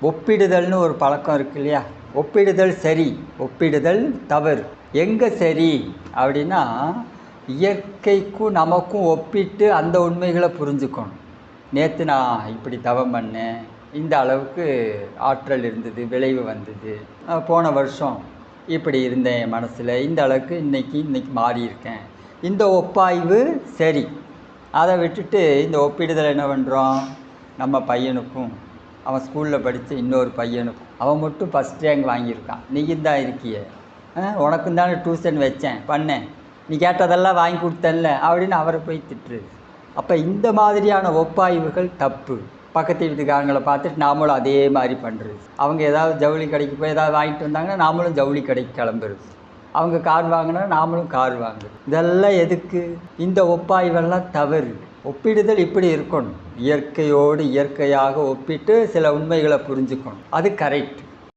ஒப்பிடுதல்னு ஒரு பழக்கம் இருக்கு இல்லையா? ஒப்பிடுதல் சரி, ஒப்பிடுதல் தவறு. எங்கே சரி அப்படின்னா, இயற்கைக்கும் நமக்கும் ஒப்பிட்டு அந்த உண்மைகளை புரிஞ்சுக்கணும். நேற்று நான் இப்படி தவம் பண்ணேன், இந்த அளவுக்கு ஆற்றல் இருந்தது, விளைவு வந்தது. போன வருஷம் இப்படி இருந்தேன் என் மனசில், இந்த அளவுக்கு இன்னைக்கு மாறியிருக்கேன். இந்த ஒப்பாய்வு சரி. அதை விட்டுட்டு இந்த ஒப்பிடுதல் என்ன பண்ணுறோம்? நம்ம பையனுக்கும் அவன் ஸ்கூலில் படித்த இன்னொரு பையனுக்கும், அவன் மட்டும் ஃபஸ்ட் ரேங்க் வாங்கியிருக்கான், நீயும் தான் இருக்கிய, உனக்கும் தானே டியூஷன் வச்சேன் பண்ணேன், நீ கேட்டதெல்லாம் வாங்கி கொடுத்தல்ல அப்படின்னு அவரை போய் திட்டுறது. அப்போ இந்த மாதிரியான ஒப்பாய்வுகள் தப்பு. பக்கத்து வீட்டுக்காரங்களை பார்த்துட்டு நாமளும் அதே மாதிரி பண்ணுறது. அவங்க ஏதாவது ஜவுளி கடைக்கு போய் ஏதாவது வாங்கிட்டு வந்தாங்கன்னா நாமளும் ஜவுளி கடைக்கு கிளம்புறது. அவங்க கார் வாங்கினா நாமளும் கார் வாங்குறது. இதெல்லாம் எதுக்கு? இந்த ஒப்பாய்வெல்லாம் தவறு. ஒப்பிடுதல் இப்படி இருக்கணும், இயற்கையோடு இயற்கையாக ஒப்பிட்டு சில உண்மைகளை புரிஞ்சுக்கணும், அது கரெக்ட்.